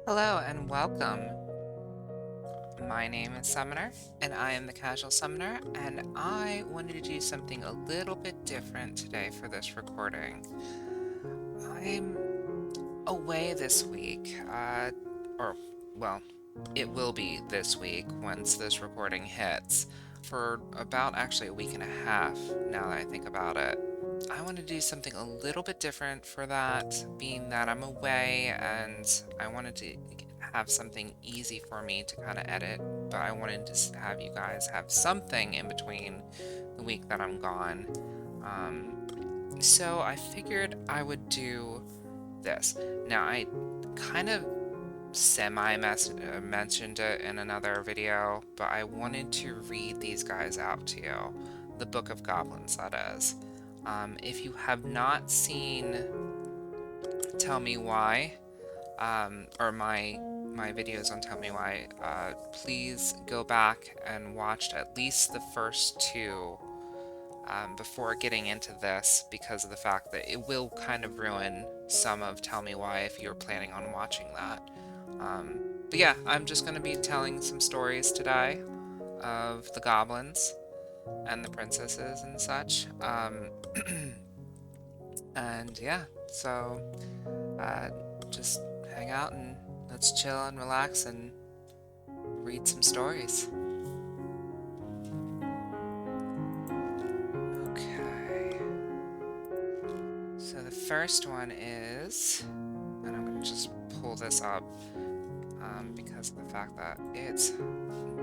Hello and welcome. My name is Summoner, and I am the Casual Summoner, and I wanted to do something a little bit different today for this recording. I'm away this week, or, well, it will be this week once this recording hits, for about actually a week and a half now that I think about it. I want to do something a little bit different for that, being that I'm away and I wanted to have something easy for me to kind of edit, but I wanted to have you guys have something in between the week that I'm gone. So I figured I would do this. Now, I kind of mentioned it in another video, but I wanted to read these guys out to you. The Book of Goblins, that is. If you have not seen Tell Me Why, or my videos on Tell Me Why, please go back and watch at least the first two before getting into this, because of the fact that it will kind of ruin some of Tell Me Why if you're planning on watching that. But yeah, I'm just going to be telling some stories today of the goblins and the princesses and such. And yeah, so uh, just hang out and let's chill and relax and read some stories. Okay. So the first one is, and I'm going to just pull this up because of the fact that it's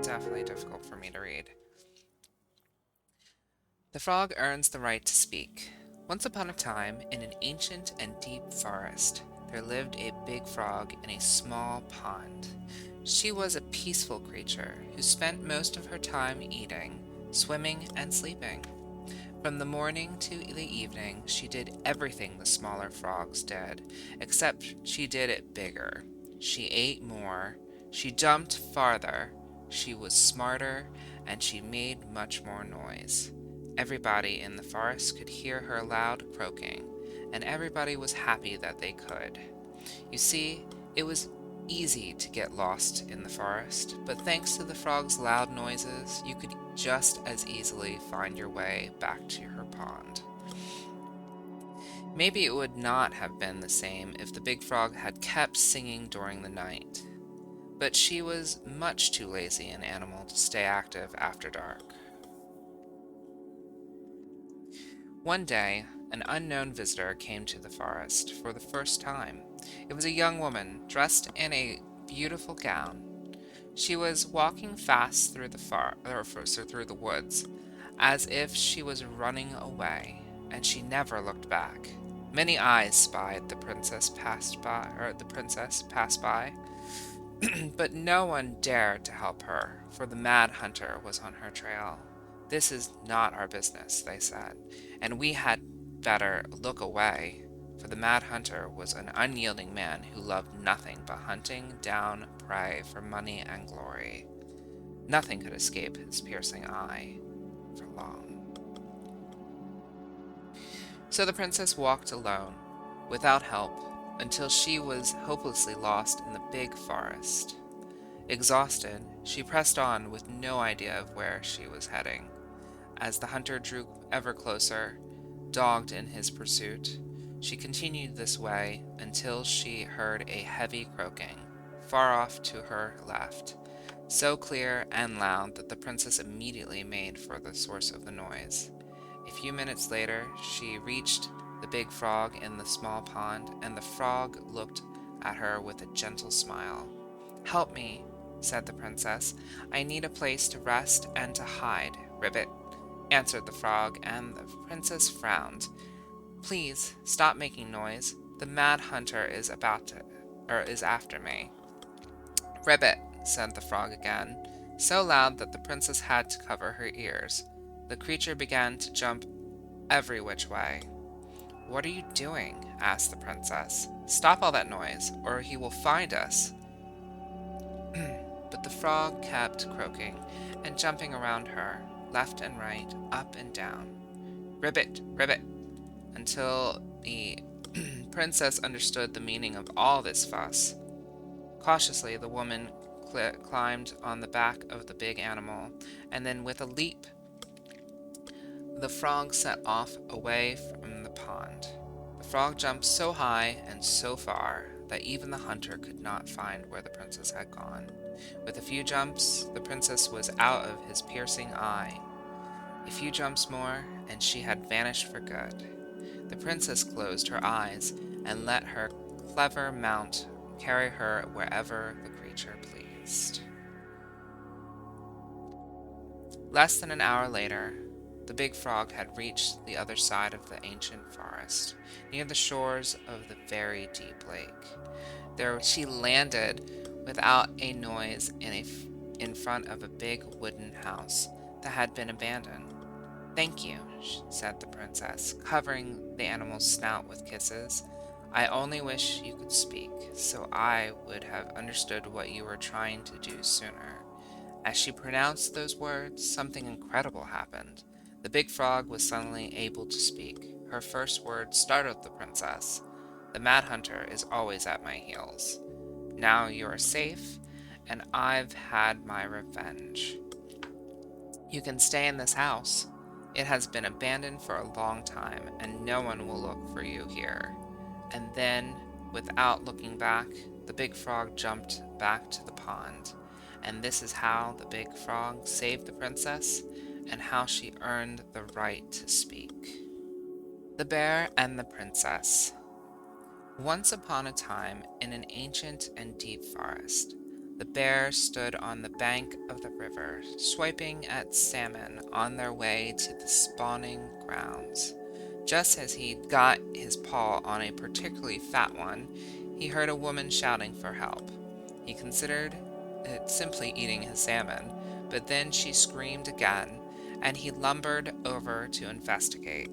definitely difficult for me to read. The frog earns the right to speak. Once upon a time, in an ancient and deep forest, there lived a big frog in a small pond. She was a peaceful creature who spent most of her time eating, swimming, and sleeping. From the morning to the evening, she did everything the smaller frogs did, except she did it bigger. She ate more, she jumped farther, she was smarter, and she made much more noise. Everybody in the forest could hear her loud croaking, and everybody was happy that they could. You see, it was easy to get lost in the forest, but thanks to the frog's loud noises, you could just as easily find your way back to her pond. Maybe it would not have been the same if the big frog had kept singing during the night, but she was much too lazy an animal to stay active after dark. One day, an unknown visitor came to the forest for the first time. It was a young woman dressed in a beautiful gown. She was walking fast through through the woods, as if she was running away, and she never looked back. Many eyes spied the princess pass by, but no one dared to help her, for the mad hunter was on her trail. "This is not our business," they said, "and we had better look away," for the mad hunter was an unyielding man who loved nothing but hunting down prey for money and glory. Nothing could escape his piercing eye for long. So the princess walked alone, without help, until she was hopelessly lost in the big forest. Exhausted, she pressed on with no idea of where she was heading. As the hunter drew ever closer, dogged in his pursuit, she continued this way until she heard a heavy croaking, far off to her left, so clear and loud that the princess immediately made for the source of the noise. A few minutes later, she reached the big frog in the small pond, and the frog looked at her with a gentle smile. "Help me," said the princess. "I need a place to rest and to hide." "Ribbit," answered the frog, and the princess frowned. "Please stop making noise. The mad hunter is after me." "Ribbit," said the frog again, so loud that the princess had to cover her ears. The creature began to jump every which way. "What are you doing?" asked the princess. "Stop all that noise, or he will find us." But the frog kept croaking and jumping around her, left and right, up and down. "Ribbit, ribbit," until the princess understood the meaning of all this fuss. Cautiously, the woman climbed on the back of the big animal, and then with a leap, the frog set off away from the pond. The frog jumped so high and so far that even the hunter could not find where the princess had gone. With a few jumps, the princess was out of his piercing eye. A few jumps more, and she had vanished for good. The princess closed her eyes and let her clever mount carry her wherever the creature pleased. Less than an hour later, the big frog had reached the other side of the ancient forest, near the shores of the very deep lake. There she landed without a noise in front of a big wooden house that had been abandoned. "Thank you," said the princess, covering the animal's snout with kisses. "I only wish you could speak, so I would have understood what you were trying to do sooner." As she pronounced those words, something incredible happened. The big frog was suddenly able to speak. Her first words startled the princess. "The mad hunter is always at my heels. Now you are safe, and I've had my revenge. You can stay in this house. It has been abandoned for a long time, and no one will look for you here." And then, without looking back, the big frog jumped back to the pond. And this is how the big frog saved the princess, and how she earned the right to speak. The Bear and the Princess. Once upon a time, in an ancient and deep forest, the bear stood on the bank of the river, swiping at salmon on their way to the spawning grounds. Just as he got his paw on a particularly fat one, he heard a woman shouting for help. He considered it simply eating his salmon, but then she screamed again, and he lumbered over to investigate.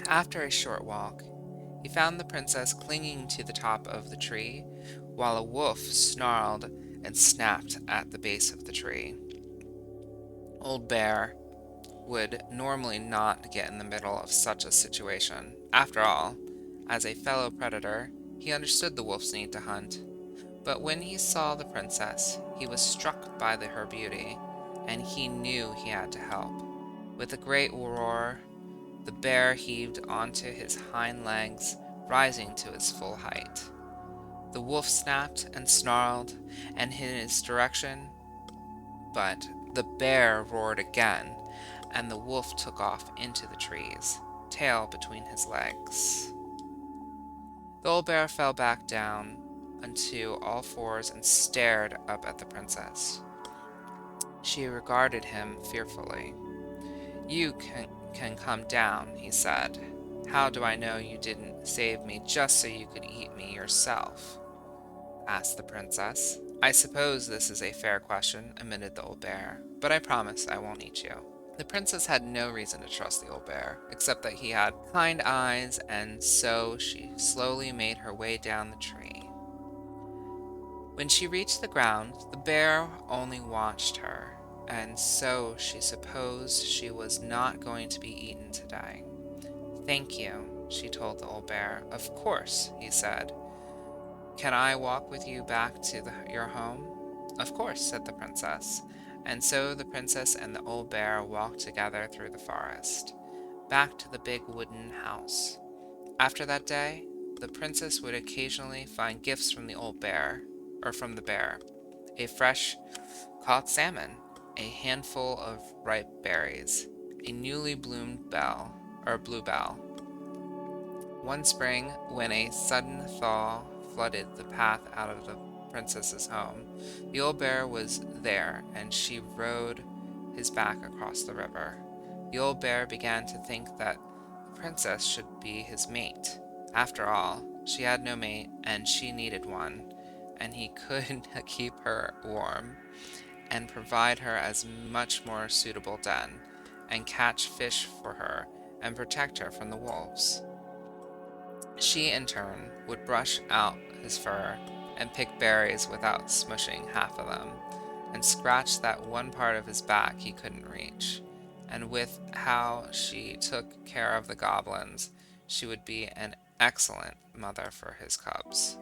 After a short walk, he found the princess clinging to the top of the tree, while a wolf snarled and snapped at the base of the tree. Old Bear would normally not get in the middle of such a situation. After all, as a fellow predator, he understood the wolf's need to hunt. But when he saw the princess, he was struck by her beauty, and he knew he had to help. With a great roar, the bear heaved onto his hind legs, rising to his full height. The wolf snapped and snarled and in his direction, but the bear roared again, and the wolf took off into the trees, tail between his legs. The old bear fell back down onto all fours and stared up at the princess. She regarded him fearfully. "You can come down," he said. "How do I know you didn't save me just so you could eat me yourself?" asked the princess. "I suppose this is a fair question," admitted the old bear, "but I promise I won't eat you." The princess had no reason to trust the old bear, except that he had kind eyes, and so she slowly made her way down the tree. When she reached the ground, the bear only watched her, and so she supposed she was not going to be eaten today. "Thank you," she told the old bear. "Of course," he said. "Can I walk with you back to your home?" "Of course," said the princess. And so the princess and the old bear walked together through the forest, back to the big wooden house. After that day, the princess would occasionally find gifts from the old bear, or from the bear: a fresh caught salmon, a handful of ripe berries, a newly bloomed bluebell. One spring, when a sudden thaw flooded the path out of the princess's home, the old bear was there, and she rode his back across the river. The old bear began to think that the princess should be his mate. After all, she had no mate, and she needed one, and he could keep her warm, and provide her as much more suitable den, and catch fish for her, and protect her from the wolves. She, in turn, would brush out his fur and pick berries without smushing half of them, and scratch that one part of his back he couldn't reach. And with how she took care of the goblins, she would be an excellent mother for his cubs.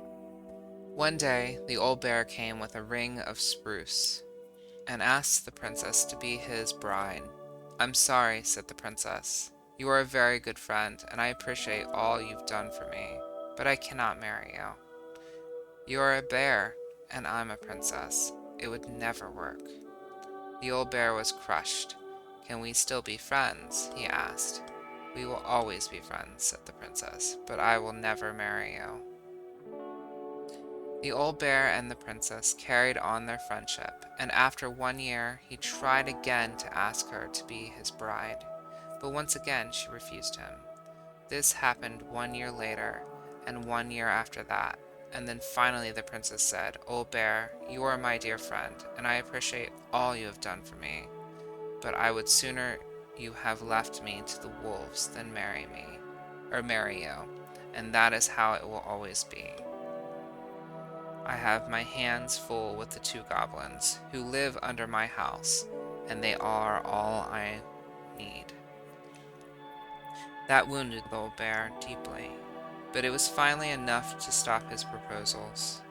One day, the old bear came with a ring of spruce and asked the princess to be his bride. "I'm sorry," said the princess. "You are a very good friend, and I appreciate all you've done for me, but I cannot marry you. You are a bear, and I'm a princess. It would never work." The old bear was crushed. "Can we still be friends?" he asked. "We will always be friends," said the princess, "but I will never marry you." The old bear and the princess carried on their friendship, and after 1 year he tried again to ask her to be his bride, but once again she refused him. This happened 1 year later, and 1 year after that, and then finally the princess said, "Old bear, you are my dear friend, and I appreciate all you have done for me, but I would sooner you have left me to the wolves than marry you, and that is how it will always be. I have my hands full with the 2 goblins who live under my house, and they are all I need." That wounded the old bear deeply, but it was finally enough to stop his proposals.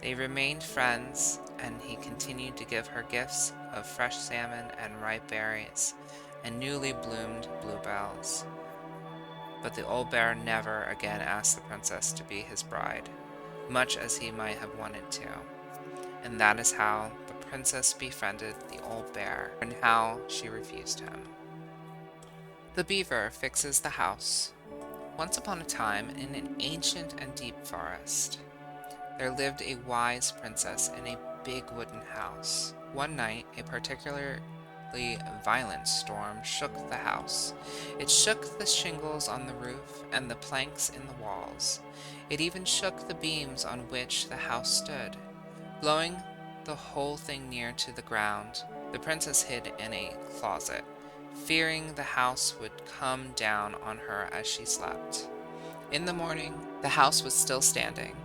They remained friends, and he continued to give her gifts of fresh salmon and ripe berries and newly bloomed bluebells. But the old bear never again asked the princess to be his bride, much as he might have wanted to. And that is how the princess befriended the old bear, and how she refused him. The beaver fixes the house. Once upon a time, in an ancient and deep forest, there lived a wise princess in a big wooden house. One night, a particularly violent storm shook the house. It shook the shingles on the roof and the planks in the walls. It even shook the beams on which the house stood. Blowing the whole thing near to the ground, the princess hid in a closet, fearing the house would come down on her as she slept. In the morning, the house was still standing,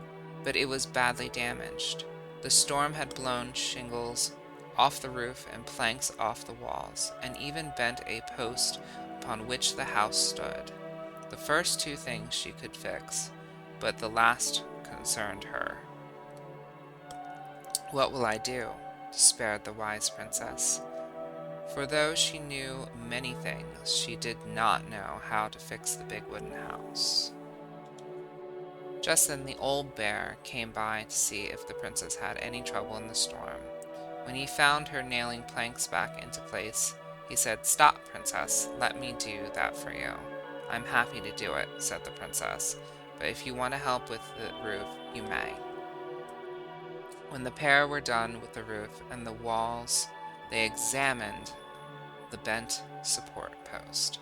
but it was badly damaged. The storm had blown shingles off the roof and planks off the walls, and even bent a post upon which the house stood. The first 2 things she could fix, but the last concerned her. "What will I do?" despaired the wise princess, for though she knew many things, she did not know how to fix the big wooden house. Just then the old bear came by to see if the princess had any trouble in the storm. When he found her nailing planks back into place, he said, "Stop, princess, let me do that for you." "I'm happy to do it," said the princess, "but if you want to help with the roof, you may." When the pair were done with the roof and the walls, they examined the bent support post.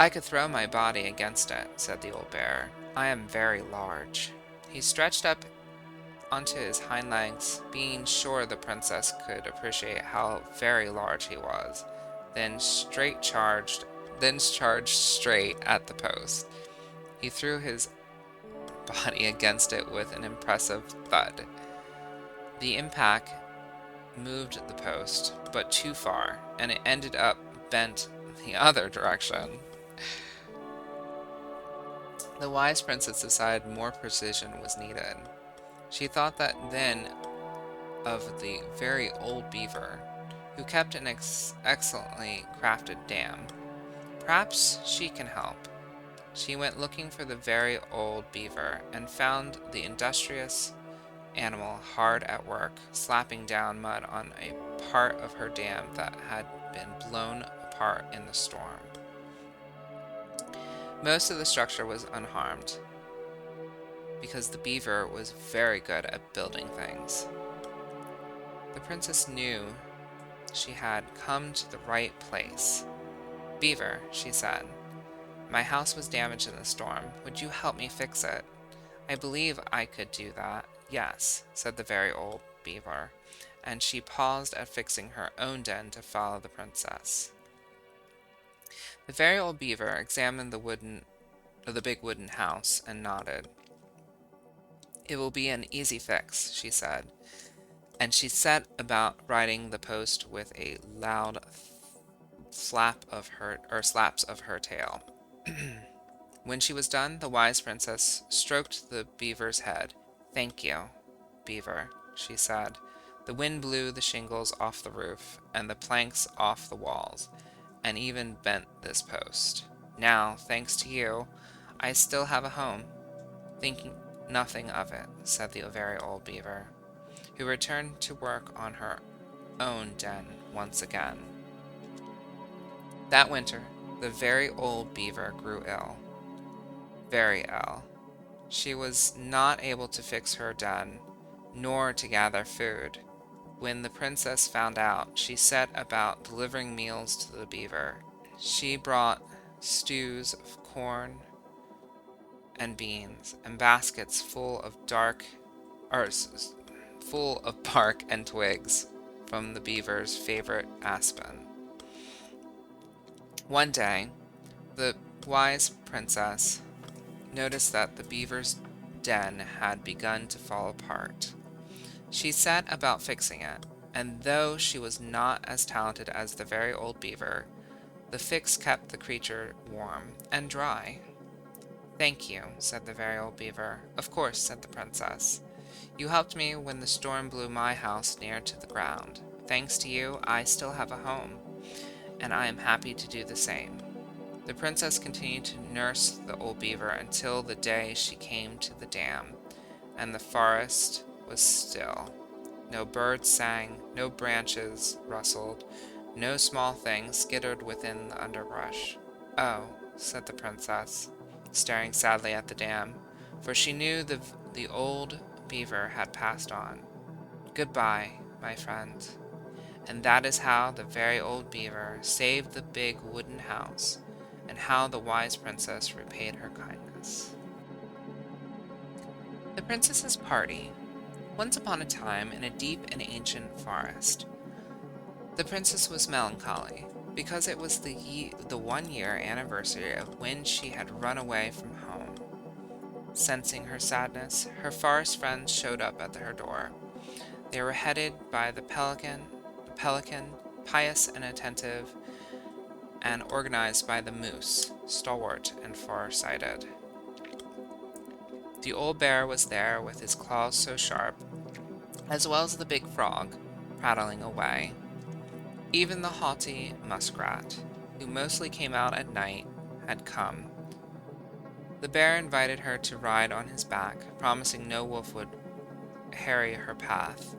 "I could throw my body against it," said the old bear. "I am very large." He stretched up onto his hind legs, being sure the princess could appreciate how very large he was, then charged straight at the post. He threw his body against it with an impressive thud. The impact moved the post, but too far, and it ended up bent the other direction. The wise princess decided more precision was needed. She thought that then of the very old beaver, who kept an excellently crafted dam. Perhaps she can help. She went looking for the very old beaver, and found the industrious animal hard at work, slapping down mud on a part of her dam that had been blown apart in the storm. Most of the structure was unharmed, because the beaver was very good at building things. The princess knew she had come to the right place. "Beaver," she said, "my house was damaged in the storm. Would you help me fix it?" "I believe I could do that, yes," said the very old beaver, and she paused at fixing her own den to follow the princess. The very old beaver examined the big wooden house and nodded. "It will be an easy fix," she said, and she set about riding the post with a loud slaps of her tail. When she was done, the wise princess stroked the beaver's head. "Thank you, beaver," she said. "The wind blew the shingles off the roof and the planks off the walls, and even bent this post. Now, thanks to you, I still have a home." "Thinking nothing of it," said the very old beaver, who returned to work on her own den once again. That winter, the very old beaver grew ill, very ill. She was not able to fix her den, nor to gather food. When the princess found out, she set about delivering meals to the beaver. She brought stews of corn and beans, and baskets full of bark and twigs from the beaver's favorite aspen. One day, the wise princess noticed that the beaver's den had begun to fall apart. She set about fixing it, and though she was not as talented as the very old beaver, the fix kept the creature warm and dry. "Thank you," said the very old beaver. "Of course," said the princess. "You helped me when the storm blew my house near to the ground. Thanks to you, I still have a home, and I am happy to do the same." The princess continued to nurse the old beaver until the day she came to the dam, and the forest was still. No birds sang, no branches rustled, no small thing skittered within the underbrush. "Oh," said the princess, staring sadly at the dam, for she knew the old beaver had passed on. "Goodbye, my friend." And that is how the very old beaver saved the big wooden house, and how the wise princess repaid her kindness. The princess's party. Once upon a time, in a deep and ancient forest, the princess was melancholy, because it was the 1 year anniversary of when she had run away from home. Sensing her sadness, her forest friends showed up at her door. They were headed by the pelican, pious and attentive, and organized by the moose, stalwart and far-sighted. The old bear was there with his claws so sharp, as well as the big frog, prattling away. Even the haughty muskrat, who mostly came out at night, had come. The bear invited her to ride on his back, promising no wolf would harry her path,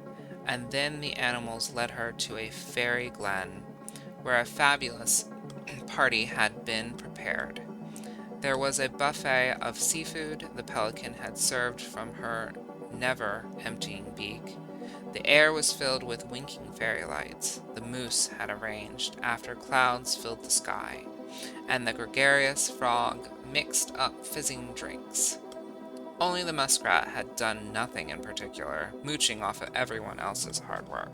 and then the animals led her to a fairy glen, where a fabulous party had been prepared. There was a buffet of seafood the pelican had served from her never-emptying beak. The air was filled with winking fairy lights the moose had arranged after clouds filled the sky, and the gregarious frog mixed up fizzing drinks. Only the muskrat had done nothing in particular, mooching off of everyone else's hard work.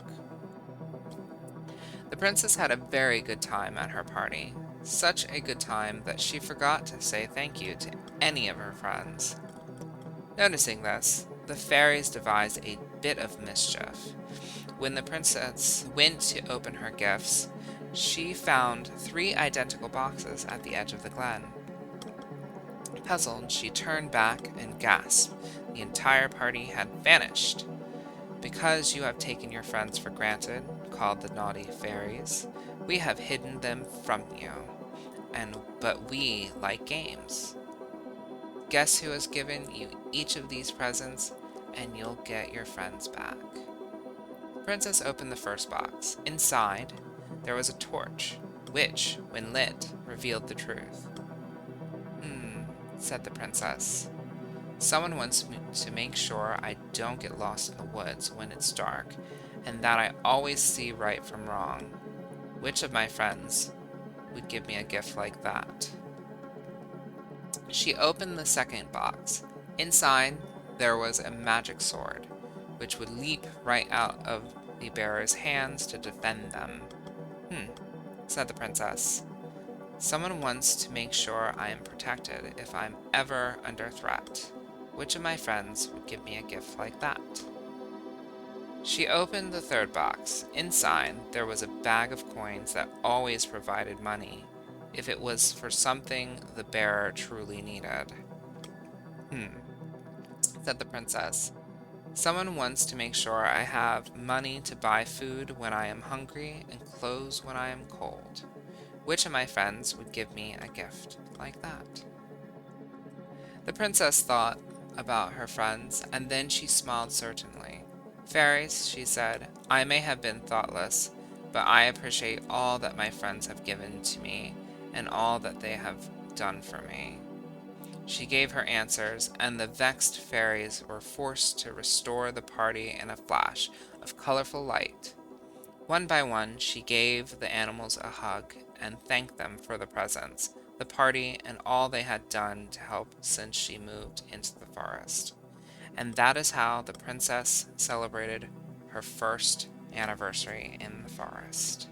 The princess had a very good time at her party. Such a good time that she forgot to say thank you to any of her friends. Noticing this, the fairies devised a bit of mischief. When the princess went to open her gifts, she found 3 identical boxes at the edge of the glen. Puzzled, she turned back and gasped. The entire party had vanished. "Because you have taken your friends for granted," called the naughty fairies, "we have hidden them from you. But we like games. Guess who has given you each of these presents, and you'll get your friends back." The princess opened the first box. Inside, there was a torch, which, when lit, revealed the truth. Said the princess. "Someone wants me to make sure I don't get lost in the woods when it's dark, and that I always see right from wrong. Which of my friends would give me a gift like that?" She opened the second box. Inside, there was a magic sword, which would leap right out of the bearer's hands to defend them. Said the princess. "Someone wants to make sure I am protected if I'm ever under threat. Which of my friends would give me a gift like that?" She opened the third box. Inside, there was a bag of coins that always provided money. if it was for something the bear truly needed. Hmm, said the princess. Someone wants to make sure I have money to buy food when I am hungry and clothes when I am cold. Which of my friends would give me a gift like that? The princess thought about her friends, and then she smiled certainly. Fairies, she said, I may have been thoughtless, but I appreciate all that my friends have given to me and all that they have done for me. She gave her answers, and the vexed fairies were forced to restore the party in a flash of colorful light. One by one, she gave the animals a hug and thanked them for the presents, the party, and all they had done to help since she moved into the forest. And that is how the princess celebrated her first anniversary in the forest.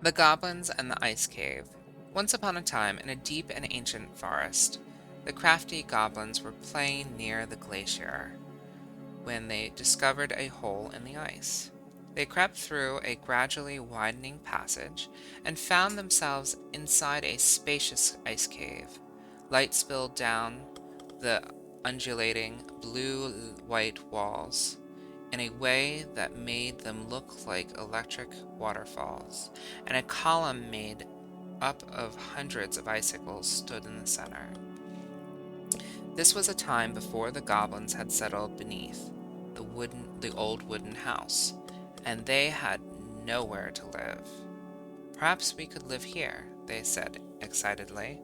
The Goblins and the Ice Cave. Once upon a time, in a deep and ancient forest, the crafty goblins were playing near the glacier when they discovered a hole in the ice. They crept through a gradually widening passage and found themselves inside a spacious ice cave. Light spilled down the undulating blue-white walls in a way that made them look like electric waterfalls, and a column made up of hundreds of icicles stood in the center. This was a time before the goblins had settled beneath the old wooden house, and they had nowhere to live. Perhaps we could live here, they said excitedly.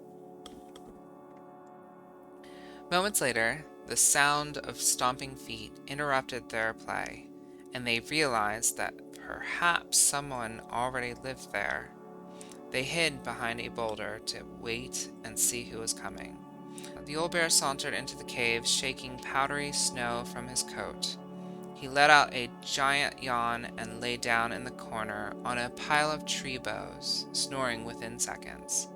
Moments later, the sound of stomping feet interrupted their play, and they realized that perhaps someone already lived there. They hid behind a boulder to wait and see who was coming. The old bear sauntered into the cave, shaking powdery snow from his coat. He let out a giant yawn and lay down in the corner on a pile of tree boughs, snoring within seconds.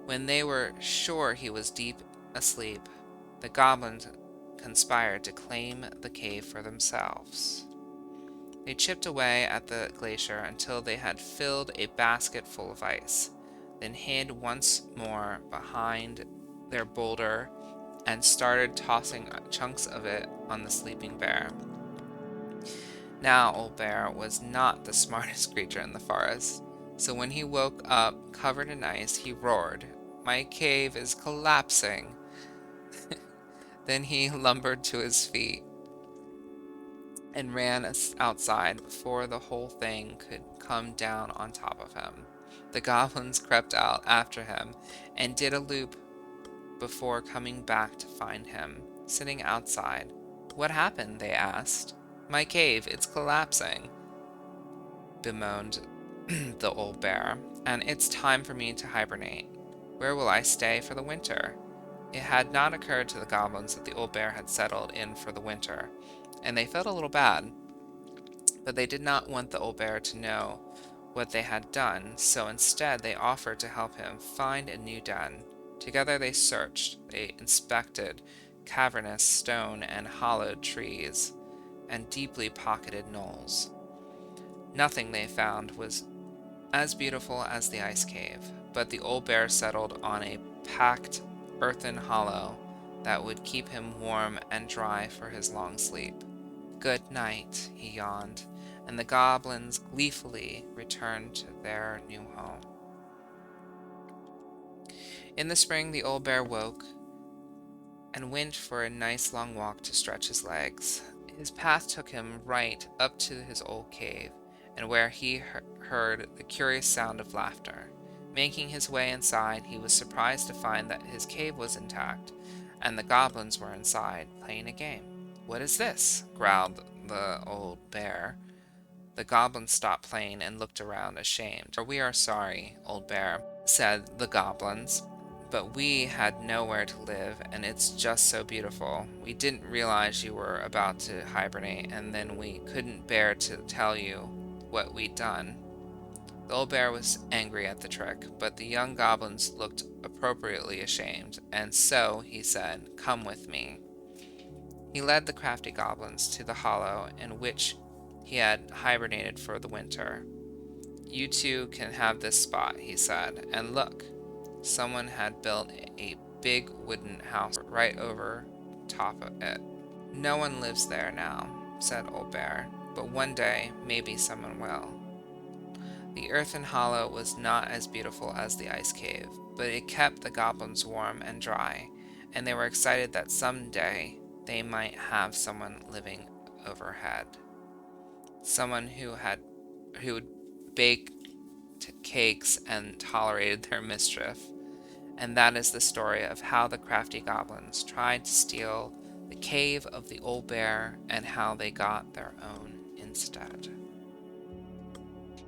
When they were sure he was deep asleep, the goblins conspired to claim the cave for themselves. They chipped away at the glacier until they had filled a basket full of ice, then hid once more behind their boulder and started tossing chunks of it on the sleeping bear. Now, Old Bear was not the smartest creature in the forest, so when he woke up covered in ice, he roared, "My cave is collapsing!" Then he lumbered to his feet and ran outside before the whole thing could come down on top of him. The goblins crept out after him and did a loop before coming back to find him, sitting outside. "What happened?" they asked. "My cave, it's collapsing," bemoaned the old bear, "and it's time for me to hibernate. Where will I stay for the winter?" It had not occurred to the goblins that the old bear had settled in for the winter, and they felt a little bad, but they did not want the old bear to know what they had done, so instead they offered to help him find a new den. Together they searched, they inspected cavernous stone and hollowed trees, and deeply pocketed knolls. Nothing they found was as beautiful as the ice cave, but the old bear settled on a packed earthen hollow that would keep him warm and dry for his long sleep. "Good night," he yawned, and the goblins gleefully returned to their new home. In the spring, the old bear woke and went for a nice long walk to stretch his legs. His path took him right up to his old cave, and where he heard the curious sound of laughter. Making his way inside, he was surprised to find that his cave was intact, and the goblins were inside, playing a game. "What is this?" growled the old bear. The goblins stopped playing and looked around, ashamed. "We are sorry, old bear," said the goblins, "but we had nowhere to live, and it's just so beautiful. We didn't realize you were about to hibernate, and then we couldn't bear to tell you what we'd done." The old bear was angry at the trick, but the young goblins looked appropriately ashamed, and so he said, "Come with me." He led the crafty goblins to the hollow in which he had hibernated for the winter. "You two can have this spot," he said, and look, someone had built a big wooden house right over top of it. "No one lives there now," said Old Bear, "but one day maybe someone will." The earthen hollow was not as beautiful as the ice cave, but it kept the goblins warm and dry, and they were excited that someday they might have someone living overhead. Someone who would bake cakes and tolerated their mischief. And that is the story of how the crafty goblins tried to steal the cave of the old bear and how they got their own instead.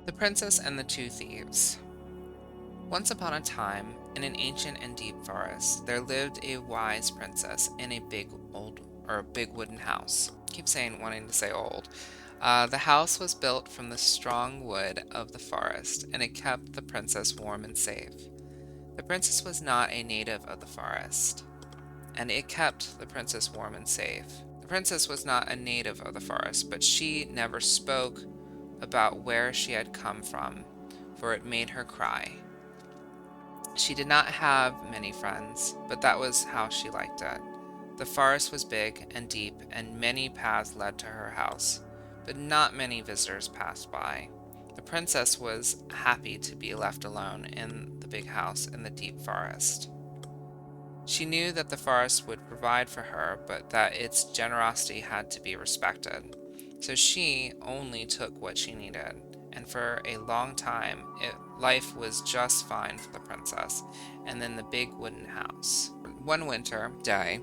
The Princess and the Two Thieves. Once upon a time, in an ancient and deep forest, there lived a wise princess in a big wooden house. Keep wanting to say old. The house was built from the strong wood of the forest, and it kept the princess warm and safe. The princess was not a native of the forest, and it kept the princess warm and safe. The princess was not a native of the forest, but she never spoke about where she had come from, for it made her cry. She did not have many friends, but that was how she liked it. The forest was big and deep, and many paths led to her house, but not many visitors passed by. The princess was happy to be left alone in the big house in the deep forest. She knew that the forest would provide for her, but that its generosity had to be respected. So she only took what she needed, and for a long time life was just fine for the princess and then the big wooden house. One winter day,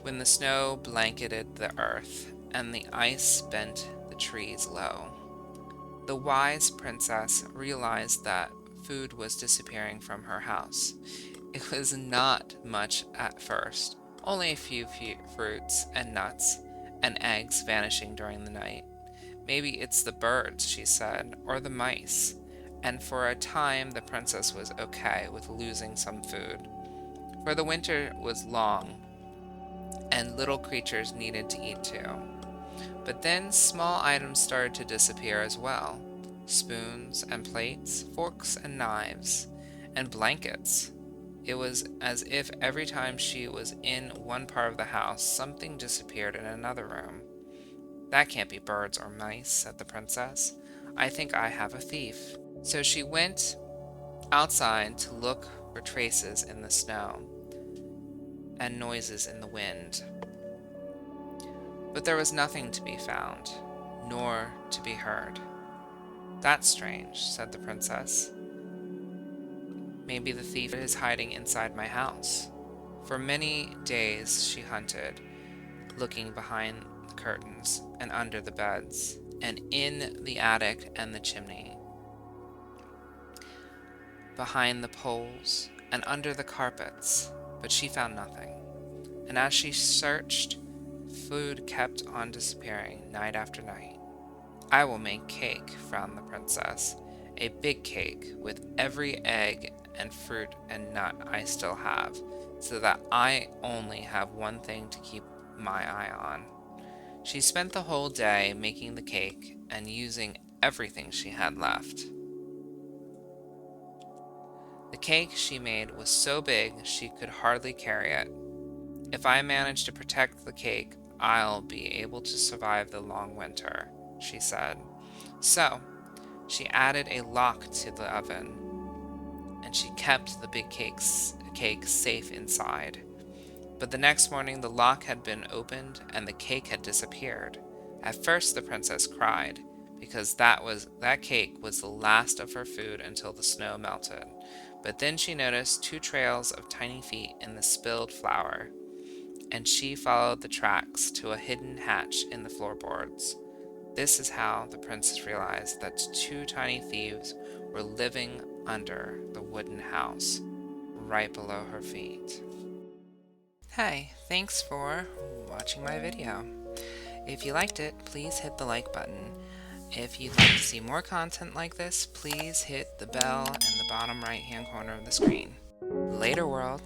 when the snow blanketed the earth and the ice bent the trees low, the wise princess realized that food was disappearing from her house. It was not much at first, only a few fruits and nuts and eggs vanishing during the night. "Maybe it's the birds," she said, "or the mice." And for a time the princess was okay with losing some food, for the winter was long and little creatures needed to eat too. But then small items started to disappear as well. Spoons and plates, forks and knives, and blankets. It was as if every time she was in one part of the house, something disappeared in another room. "That can't be birds or mice," said the princess. "I think I have a thief." So she went outside to look for traces in the snow and noises in the wind. But there was nothing to be found, nor to be heard. "That's strange," said the princess. "Maybe the thief is hiding inside my house." For many days she hunted, looking behind the curtains and under the beds and in the attic and the chimney, behind the poles and under the carpets, but she found nothing. And as she searched, food kept on disappearing night after night. "I will make cake," frowned the princess, "a big cake with every egg and fruit and nut I still have, so that I only have one thing to keep my eye on." She spent the whole day making the cake and using everything she had left. The cake she made was so big she could hardly carry it. "If I manage to protect the cake, I'll be able to survive the long winter," she said. So she added a lock to the oven, and she kept the big cake safe inside. But the next morning the lock had been opened and the cake had disappeared. At first the princess cried, because that cake was the last of her food until the snow melted. But then she noticed two trails of tiny feet in the spilled flour, and she followed the tracks to a hidden hatch in the floorboards. This is how the princess realized that two tiny thieves were living under the wooden house, right below her feet. Hey, thanks for watching my video. If you liked it, please hit the like button. If you'd like to see more content like this, please hit the bell in the bottom right hand corner of the screen. Later, world.